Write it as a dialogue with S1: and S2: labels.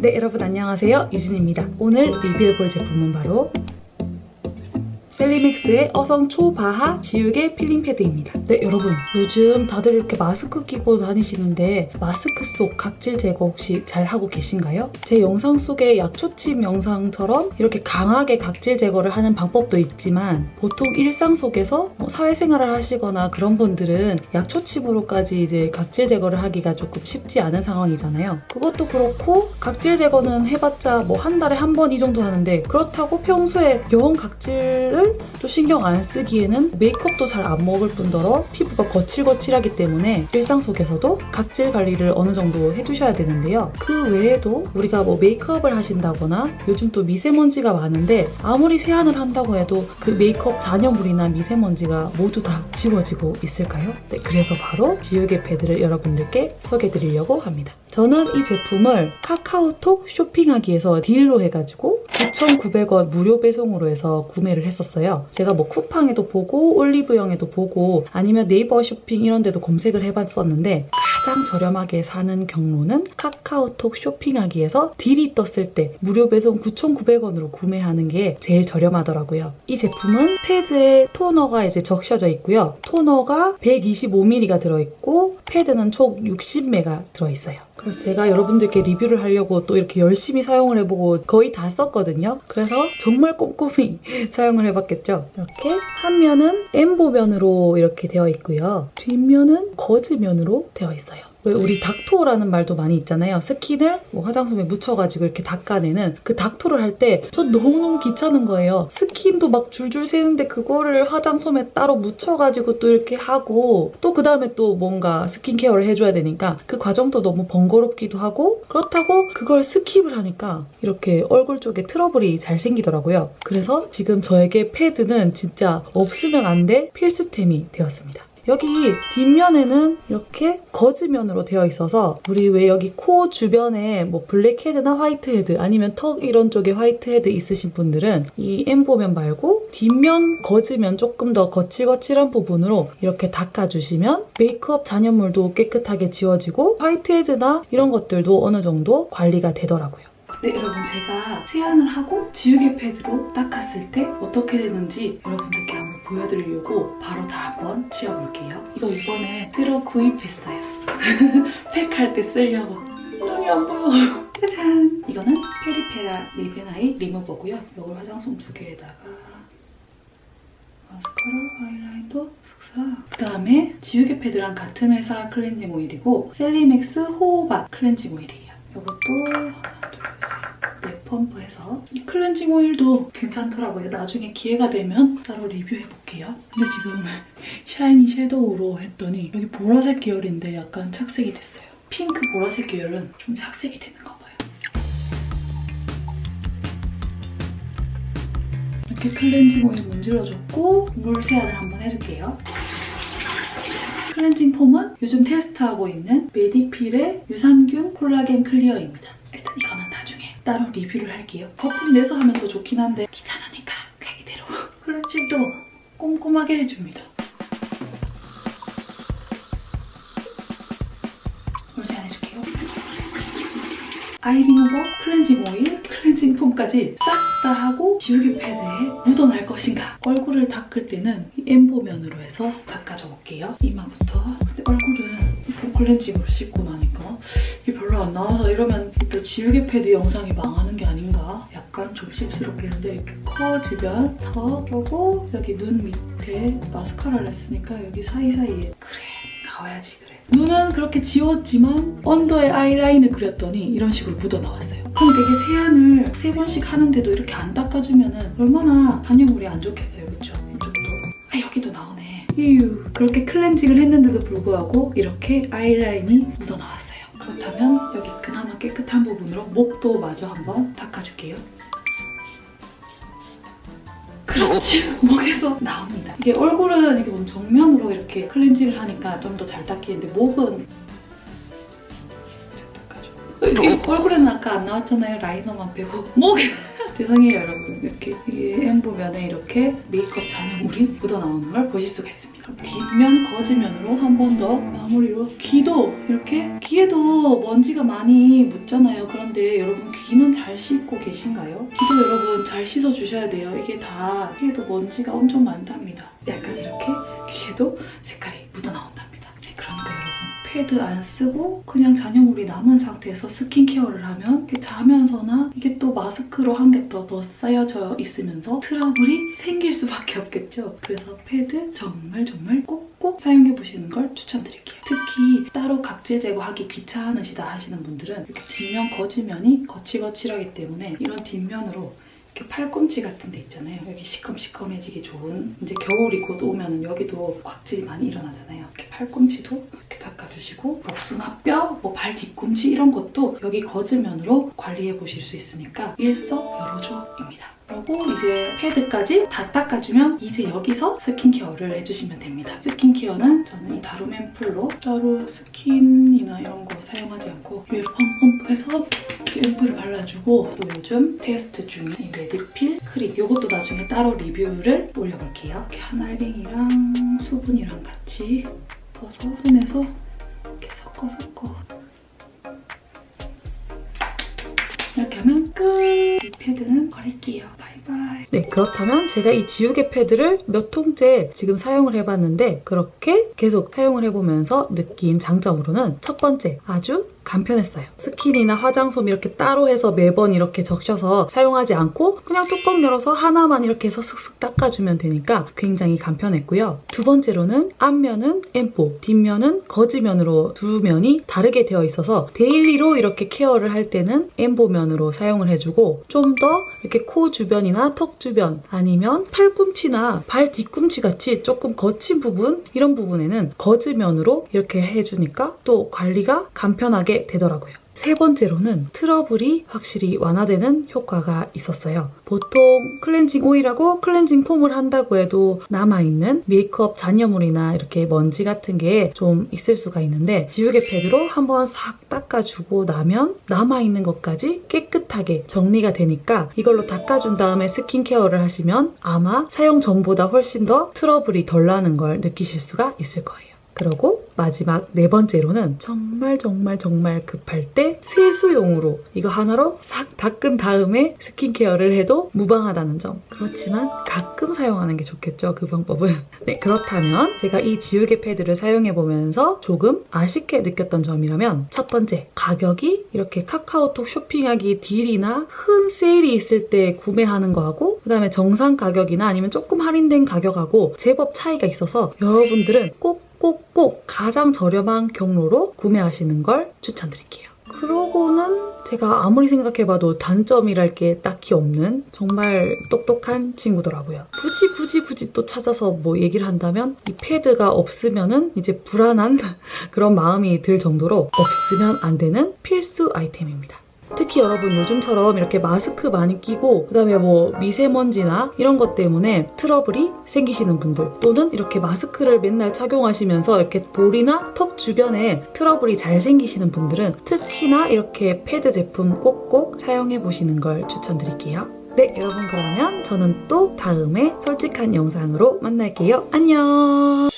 S1: 네, 여러분 안녕하세요. 유진입니다. 오늘 리뷰해볼 제품은 바로 셀리맥스의 어성 초바하 지우개 필링 패드입니다. 네, 여러분 요즘 다들 이렇게 마스크 끼고 다니시는데 마스크 속 각질 제거 혹시 잘 하고 계신가요? 제 영상 속의 약초침 영상처럼 이렇게 강하게 각질 제거를 하는 방법도 있지만 보통 일상 속에서 사회생활을 하시거나 그런 분들은 약초침으로까지 이제 각질 제거를 하기가 조금 쉽지 않은 상황이잖아요. 그것도 그렇고 각질 제거는 해봤자 뭐 한 달에 한 번 이 정도 하는데 그렇다고 평소에 영 각질을 또 신경 안 쓰기에는 메이크업도 잘 안 먹을 뿐더러 피부가 거칠거칠하기 때문에 일상 속에서도 각질 관리를 어느 정도 해주셔야 되는데요. 그 외에도 우리가 뭐 메이크업을 하신다거나 요즘 또 미세먼지가 많은데 아무리 세안을 한다고 해도 그 메이크업 잔여물이나 미세먼지가 모두 다 지워지고 있을까요? 네, 그래서 바로 지우개 패드를 여러분들께 소개해드리려고 합니다. 저는 이 제품을 카카오톡 쇼핑하기에서 딜로 해가지고 9,900원 무료 배송으로 해서 구매를 했었어요. 제가 뭐 쿠팡에도 보고 올리브영에도 보고 아니면 네이버 쇼핑 이런 데도 검색을 해봤었는데 가장 저렴하게 사는 경로는 카카오톡 쇼핑하기에서 딜이 떴을 때 무료 배송 9,900원으로 구매하는 게 제일 저렴하더라고요. 이 제품은 패드에 토너가 이제 적셔져 있고요. 토너가 125ml가 들어있고 패드는 총 60m가 들어있어요. 그래서 제가 여러분들께 리뷰를 하려고 또 이렇게 열심히 사용을 해보고 거의 다 썼거든요. 그래서 정말 꼼꼼히 사용을 해봤겠죠. 이렇게 한 면은 엠보면으로 이렇게 되어 있고요. 뒷면은 거즈면으로 되어 있어요. 왜 우리 닥토라는 말도 많이 있잖아요. 스킨을 뭐 화장솜에 묻혀가지고 이렇게 닦아내는 그 닥토를 할 때 전 너무너무 귀찮은 거예요. 스킨도 막 줄줄 새는데 그거를 화장솜에 따로 묻혀가지고 또 이렇게 하고 또 그 다음에 또 뭔가 스킨케어를 해줘야 되니까 그 과정도 너무 번거롭기도 하고 그렇다고 그걸 스킵을 하니까 이렇게 얼굴 쪽에 트러블이 잘 생기더라고요. 그래서 지금 저에게 패드는 진짜 없으면 안 될 필수템이 되었습니다. 여기 뒷면에는 이렇게 거즈면으로 되어 있어서 우리 왜 여기 코 주변에 뭐 블랙헤드나 화이트헤드 아니면 턱 이런 쪽에 화이트헤드 있으신 분들은 이 엠보면 말고 뒷면 거즈면 조금 더 거칠거칠한 부분으로 이렇게 닦아주시면 메이크업 잔여물도 깨끗하게 지워지고 화이트헤드나 이런 것들도 어느 정도 관리가 되더라고요. 네, 여러분 제가 세안을 하고 지우개 패드로 닦았을 때 어떻게 되는지 여러분들께 한번 보여드리려고 바로 다 한번 치워볼게요. 이거 이번에 새로 구입했어요. 팩할 때 쓰려고. 눈이 안 보여. 짜잔! 이거는 페리페라 리벤아이 리무버고요. 이걸 화장솜 2개에다가 마스카라, 하이라이터, 숙사. 그 다음에 지우개 패드랑 같은 회사 클렌징 오일이고 셀리맥스 호호바 클렌징 오일이에요. 이것도 하나, 둘, 셋, 4펌프해서 이 클렌징 오일도 괜찮더라고요. 나중에 기회가 되면 따로 리뷰해볼게요. 근데 지금 샤이니 섀도우로 했더니 여기 보라색 계열인데 약간 착색이 됐어요. 핑크 보라색 계열은 좀 착색이 되는 거 봐요. 이렇게 클렌징 오일 문질러줬고 물 세안을 한번 해줄게요. 클렌징 폼은 요즘 테스트하고 있는 메디필의 유산균 콜라겐 클리어입니다. 일단 이거는 나중에 따로 리뷰를 할게요. 거품 내서 하면 더 좋긴 한데 귀찮으니까 그냥 이대로. 클렌징도 꼼꼼하게 해줍니다. 물 세안해줄게요. 아이리무버, 클렌징 오일, 클렌징 폼까지 싹 다 하고 지우개 패드에 묻어날 것인가. 얼굴을 닦을 때는 이 엠보면으로 해서 닦아줘 볼게요. 이마부터. 근데 얼굴은 클렌징으로 씻고 나니까 이게 별로 안 나와서 이러면 또 지우개 패드 영상이 망하는 게 아닌가. 약간 조심스럽게 했는데 이렇게 코 주변, 턱, 그리고 여기 눈 밑에 마스카라를 했으니까 여기 사이사이에 그래 나와야지 그래. 눈은 그렇게 지웠지만 언더에 아이라인을 그렸더니 이런 식으로 묻어나왔어요. 그러니까 이게 세안을 3번씩 하는데도 이렇게 안 닦아주면 얼마나 잔여물이 안 좋겠어요. 그쵸? 이쪽도. 아, 여기도 나오네. 휴. 그렇게 클렌징을 했는데도 불구하고 이렇게 아이라인이 묻어나왔어요. 그렇다면 여기 그나마 깨끗한 부분으로 목도 마저 한번 닦아줄게요. 그렇지. 목에서 나옵니다. 이게 얼굴은 이렇게 보면 정면으로 이렇게 클렌징을 하니까 좀 더 잘 닦이는데 목은 얼굴에는 아까 안 나왔잖아요. 라이너만 빼고. 목에 죄송해요 여러분. 이렇게 이 엠보면에 이렇게 메이크업 잔여물이 묻어나오는 걸 보실 수가 있습니다. 뒷면 거즈면으로 한 번 더 마무리로 귀도 이렇게 귀에도 먼지가 많이 묻잖아요. 그런데 여러분 귀는 잘 씻고 계신가요? 귀도 여러분 잘 씻어주셔야 돼요. 이게 다 귀에도 먼지가 엄청 많답니다. 약간 이렇게 귀에도 색깔이 묻어나온답니다. 그런데 여러분 패드 안 쓰고 그냥 잔여물이 남은 상태에서 스킨케어를 하면 자면서나 이게 또 마스크로 한 겹 더 쌓여져 있으면서 트러블이 생길 수밖에 없겠죠. 그래서 패드 정말 꼭꼭 사용해보시는 걸 추천드릴게요. 특히 따로 각질 제거하기 귀찮으시다 하시는 분들은 이렇게 뒷면 거즈면이 거칠거칠하기 때문에 이런 뒷면으로 이렇게 팔꿈치 같은 데 있잖아요. 여기 시커매지기 좋은, 이제 겨울이 곧 오면은 여기도 각질이 많이 일어나잖아요. 이렇게 팔꿈치도 이렇게 닦아주시고 복숭아뼈, 뭐 발 뒤꿈치 이런 것도 여기 거즈면으로 관리해 보실 수 있으니까 일석이조입니다. 그리고 이제 패드까지 다 닦아주면 이제 여기서 스킨케어를 해주시면 됩니다. 스킨케어는 저는 이 다루멘 플로 따로 스킨이나 이런 거 사용하지 않고 위로 펌펌해서 앰플을 발라주고, 또 요즘 테스트 중인 이 레드필 크림, 이것도 나중에 따로 리뷰를 올려볼게요. 이렇게 한 알갱이랑 수분이랑 같이 넣어서 손에서 이렇게 섞어 이렇게 하면 끝! 이 패드는 버릴게요. 바이바이. 네, 그렇다면 제가 이 지우개 패드를 몇 통째 지금 사용을 해봤는데 그렇게 계속 사용을 해보면서 느낀 장점으로는 첫 번째, 아주 간편했어요. 스킨이나 화장솜 이렇게 따로 해서 매번 이렇게 적셔서 사용하지 않고 그냥 뚜껑 열어서 하나만 이렇게 해서 슥슥 닦아주면 되니까 굉장히 간편했고요. 두 번째로는 앞면은 엠보, 뒷면은 거즈면으로 두 면이 다르게 되어 있어서 데일리로 이렇게 케어를 할 때는 엠보면으로 사용을 해주고, 좀 더 이렇게 코 주변이나 턱 주변 아니면 팔꿈치나 발 뒤꿈치 같이 조금 거친 부분, 이런 부분에는 거즈면으로 이렇게 해주니까 또 관리가 간편하게 되더라고요. 세 번째로는 트러블이 확실히 완화되는 효과가 있었어요. 보통 클렌징 오일하고 클렌징 폼을 한다고 해도 남아있는 메이크업 잔여물이나 이렇게 먼지 같은 게 좀 있을 수가 있는데, 지우개 패드로 한번 싹 닦아주고 나면 남아있는 것까지 깨끗하게 정리가 되니까 이걸로 닦아준 다음에 스킨케어를 하시면 아마 사용 전보다 훨씬 더 트러블이 덜 나는 걸 느끼실 수가 있을 거예요. 그리고 마지막 네 번째로는 정말 급할 때 세수용으로 이거 하나로 싹 닦은 다음에 스킨케어를 해도 무방하다는 점. 그렇지만 가끔 사용하는 게 좋겠죠, 그 방법은. 네, 그렇다면 제가 이 지우개 패드를 사용해보면서 조금 아쉽게 느꼈던 점이라면, 첫 번째, 가격이 이렇게 카카오톡 쇼핑하기 딜이나 큰 세일이 있을 때 구매하는 거하고 그 다음에 정상 가격이나 아니면 조금 할인된 가격하고 제법 차이가 있어서 여러분들은 꼭 가장 저렴한 경로로 구매하시는 걸 추천드릴게요. 그러고는 제가 아무리 생각해봐도 단점이랄 게 딱히 없는 정말 똑똑한 친구더라고요. 굳이 또 찾아서 뭐 얘기를 한다면 이 패드가 없으면은 이제 불안한 그런 마음이 들 정도로 없으면 안 되는 필수 아이템입니다. 특히 여러분 요즘처럼 이렇게 마스크 많이 끼고 그다음에 뭐 미세먼지나 이런 것 때문에 트러블이 생기시는 분들, 또는 이렇게 마스크를 맨날 착용하시면서 이렇게 볼이나 턱 주변에 트러블이 잘 생기시는 분들은 특히나 이렇게 패드 제품 꼭꼭 사용해보시는 걸 추천드릴게요. 네, 여러분, 그러면 저는 또 다음에 솔직한 영상으로 만날게요. 안녕!